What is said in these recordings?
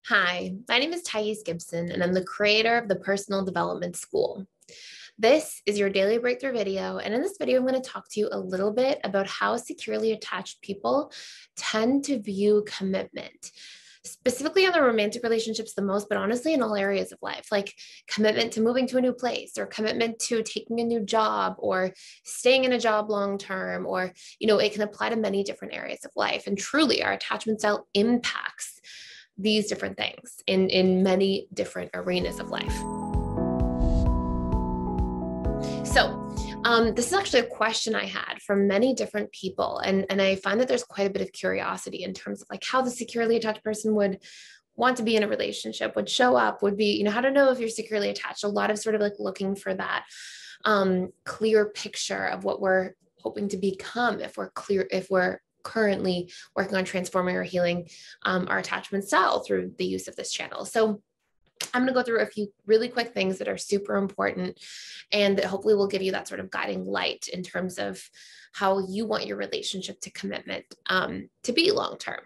Hi, my name is Gibson, and I'm the creator of the Personal Development School. This is your daily breakthrough video, and in this video, I'm going to talk to you a little bit about how securely attached people tend to view commitment, specifically on their romantic relationships the most, but honestly in all areas of life, like commitment to moving to a new place, or commitment to taking a new job, or staying in a job long term, or, it can apply to many different areas of life. And truly, our attachment style impacts these different things in many different arenas of life. So this is actually a question I had from many different people. And I find that there's quite a bit of curiosity in terms of like how the securely attached person would want to be in a relationship, would show up, would be, how to know if you're securely attached. A lot of sort of like looking for that clear picture of what we're hoping to become if we're currently working on transforming or healing our attachment style through the use of this channel. So I'm going to go through a few really quick things that are super important and that hopefully will give you that sort of guiding light in terms of how you want your relationship to commitment to be long-term.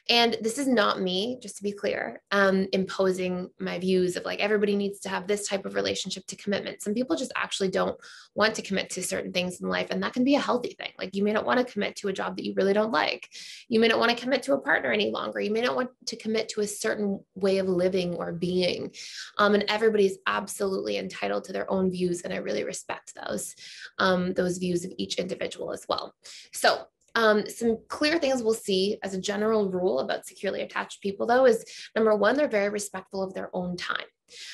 And this is not me, just to be clear, imposing my views of like everybody needs to have this type of relationship to commitment. Some people just actually don't want to commit to certain things in life, and that can be a healthy thing. Like you may not want to commit to a job that you really don't like. You may not want to commit to a partner any longer. You may not want to commit to a certain way of living or being. And everybody's absolutely entitled to their own views, and I really respect those views of each individual as well. So some clear things we'll see as a general rule about securely attached people, though, is number one, they're very respectful of their own time.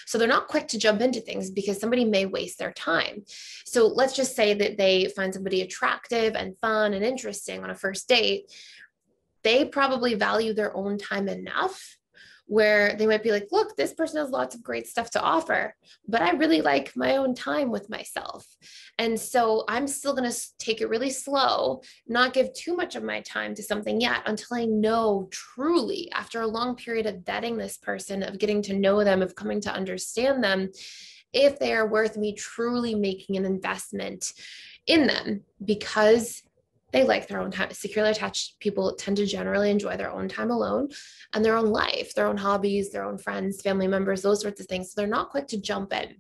So they're not quick to jump into things because somebody may waste their time. So let's just say that they find somebody attractive and fun and interesting on a first date. They probably value their own time enough where they might be like, look, this person has lots of great stuff to offer, but I really like my own time with myself. And so I'm still going to take it really slow, not give too much of my time to something yet until I know truly, after a long period of vetting this person, of getting to know them, of coming to understand them, if they are worth me truly making an investment in them, because they like their own time. Securely attached people tend to generally enjoy their own time alone and their own life, their own hobbies, their own friends, family members, those sorts of things. So they're not quick to jump in.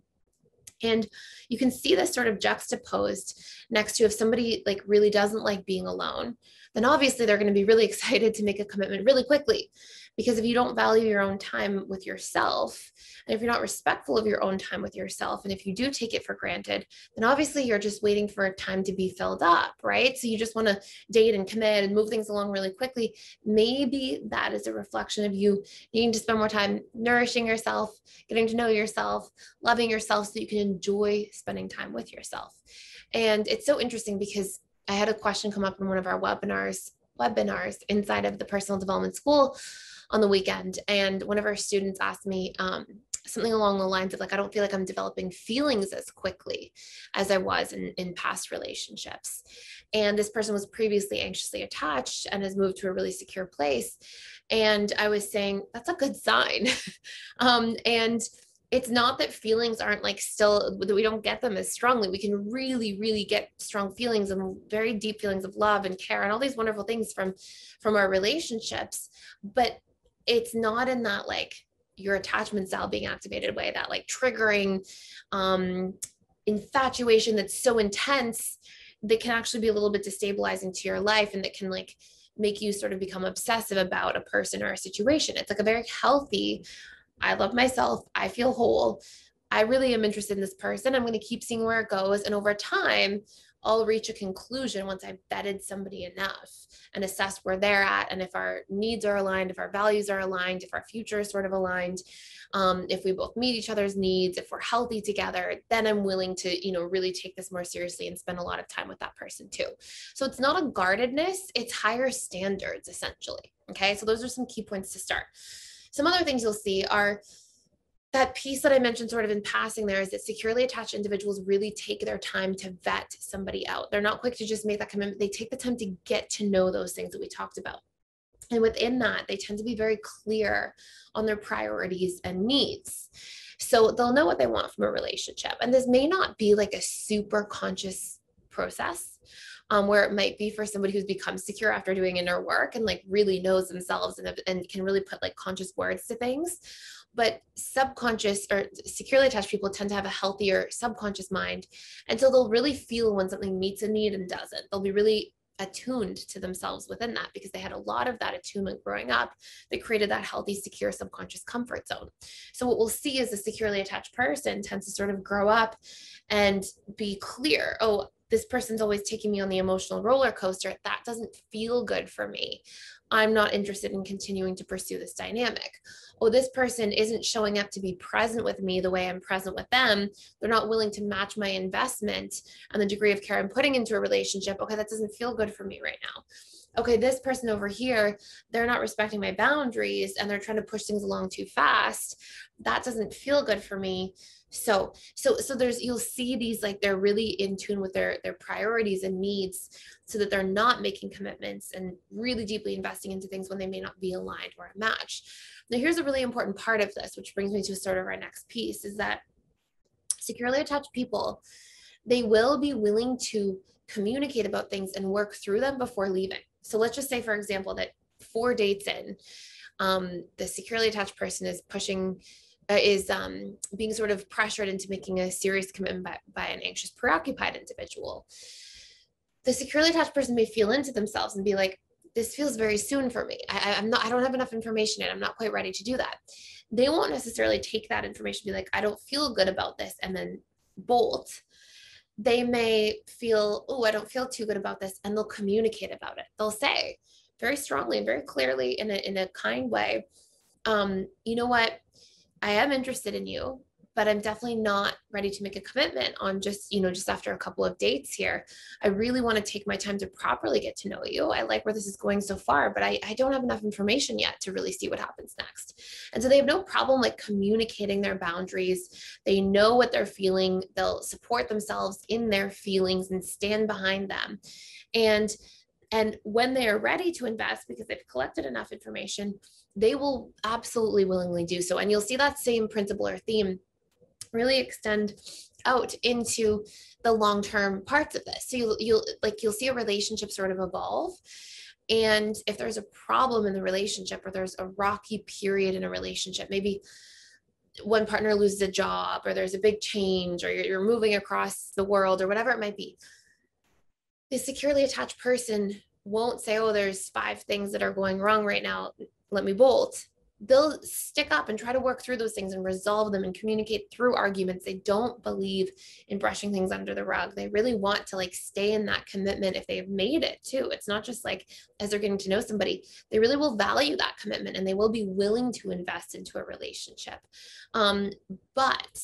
And you can see this sort of juxtaposed next to if somebody like really doesn't like being alone, then obviously they're going to be really excited to make a commitment really quickly. Because if you don't value your own time with yourself, and if you're not respectful of your own time with yourself, and if you do take it for granted, then obviously you're just waiting for time to be filled up, right? So you just want to date and commit and move things along really quickly. Maybe that is a reflection of you needing to spend more time nourishing yourself, getting to know yourself, loving yourself so you can enjoy spending time with yourself. And it's so interesting because I had a question come up in one of our webinars inside of the Personal Development School on the weekend. And one of our students asked me something along the lines of like, I don't feel like I'm developing feelings as quickly as I was in past relationships. And this person was previously anxiously attached and has moved to a really secure place. And I was saying, that's a good sign. And it's not that feelings aren't like still, that we don't get them as strongly. We can really, really get strong feelings and very deep feelings of love and care and all these wonderful things from our relationships. But it's not in that like your attachment style being activated way, that like triggering infatuation that's so intense that can actually be a little bit destabilizing to your life, and that can like make you sort of become obsessive about a person or a situation. It's like a very healthy, I love myself, I feel whole, I really am interested in this person, I'm going to keep seeing where it goes, and over time I'll reach a conclusion once I've vetted somebody enough and assessed where they're at, and if our needs are aligned, if our values are aligned, if our future is sort of aligned, if we both meet each other's needs, if we're healthy together, then I'm willing to, really take this more seriously and spend a lot of time with that person too. So it's not a guardedness, it's higher standards essentially. Okay, so those are some key points to start. Some other things you'll see are that piece that I mentioned sort of in passing there, is that securely attached individuals really take their time to vet somebody out. They're not quick to just make that commitment. They take the time to get to know those things that we talked about. And within that, they tend to be very clear on their priorities and needs. So they'll know what they want from a relationship. And this may not be like a super conscious process, where it might be for somebody who's become secure after doing inner work and like really knows themselves and can really put like conscious words to things. But subconscious or securely attached people tend to have a healthier subconscious mind. And so they'll really feel when something meets a need and doesn't. They'll be really attuned to themselves within that because they had a lot of that attunement growing up that created that healthy, secure subconscious comfort zone. So what we'll see is a securely attached person tends to sort of grow up and be clear, oh, this person's always taking me on the emotional roller coaster. That doesn't feel good for me. I'm not interested in continuing to pursue this dynamic. Oh, this person isn't showing up to be present with me the way I'm present with them. They're not willing to match my investment and the degree of care I'm putting into a relationship. Okay, that doesn't feel good for me right now. Okay, this person over here, they're not respecting my boundaries and they're trying to push things along too fast. That doesn't feel good for me. So there's, you'll see these, like, they're really in tune with their priorities and needs so that they're not making commitments and really deeply investing into things when they may not be aligned or a match. Now, here's a really important part of this, which brings me to sort of our next piece, is that securely attached people, they will be willing to communicate about things and work through them before leaving. So let's just say, for example, that 4 dates in, the securely attached person is being sort of pressured into making a serious commitment by an anxious, preoccupied individual. The securely attached person may feel into themselves and be like, this feels very soon for me. I don't have enough information and I'm not quite ready to do that. They won't necessarily take that information and be like, I don't feel good about this, and then bolt. They may feel, oh, I don't feel too good about this, and they'll communicate about it. They'll say very strongly and very clearly in a kind way, you know what, I am interested in you, but I'm definitely not ready to make a commitment on just after a couple of dates here. I really want to take my time to properly get to know you. I like where this is going so far, but I don't have enough information yet to really see what happens next. And so they have no problem like communicating their boundaries. They know what they're feeling. They'll support themselves in their feelings and stand behind them. And when they are ready to invest, because they've collected enough information, they will absolutely willingly do so. And you'll see that same principle or theme really extend out into the long-term parts of this. So you'll see a relationship sort of evolve. And if there's a problem in the relationship, or there's a rocky period in a relationship, maybe one partner loses a job, or there's a big change, or you're moving across the world, or whatever it might be, the securely attached person won't say, oh, there's 5 things that are going wrong right now, let me bolt. They'll stick up and try to work through those things and resolve them and communicate through arguments. They don't believe in brushing things under the rug. They really want to like stay in that commitment if they've made it too. It's not just like as they're getting to know somebody, they really will value that commitment and they will be willing to invest into a relationship. But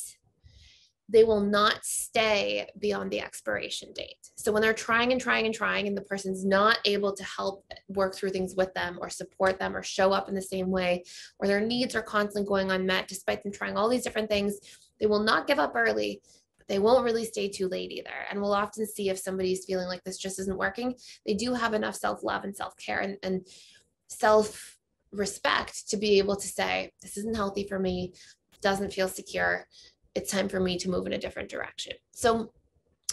they will not stay beyond the expiration date. So when they're trying and trying and trying, and the person's not able to help work through things with them or support them or show up in the same way, or their needs are constantly going unmet, despite them trying all these different things, they will not give up early, but they won't really stay too late either. And we'll often see if somebody's feeling like this just isn't working, they do have enough self-love and self-care and self-respect to be able to say, this isn't healthy for me, doesn't feel secure, it's time for me to move in a different direction. So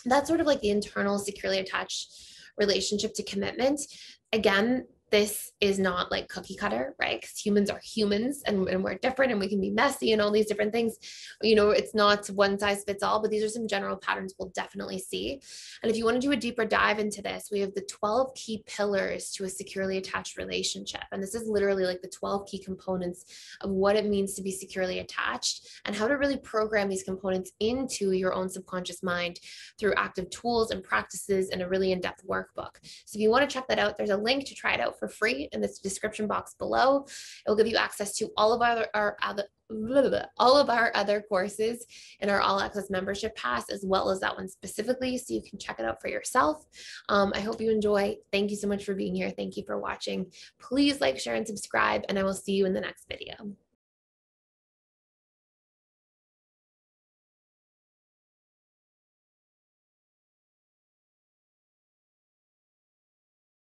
that's sort of like the internal securely attached relationship to commitment. Again, this is not like cookie cutter, right? Because humans are humans and we're different and we can be messy and all these different things. It's not one size fits all, but these are some general patterns we'll definitely see. And if you want to do a deeper dive into this, we have the 12 key pillars to a securely attached relationship. And this is literally like the 12 key components of what it means to be securely attached and how to really program these components into your own subconscious mind through active tools and practices and a really in-depth workbook. So if you want to check that out, there's a link to try it out for free in the description box below. It will give you access to all of our other courses in our all access membership pass, as well as that one specifically, so you can check it out for yourself. I hope you enjoy. Thank you so much for being here. Thank you for watching. Please like, share, and subscribe, and I will see you in the next video.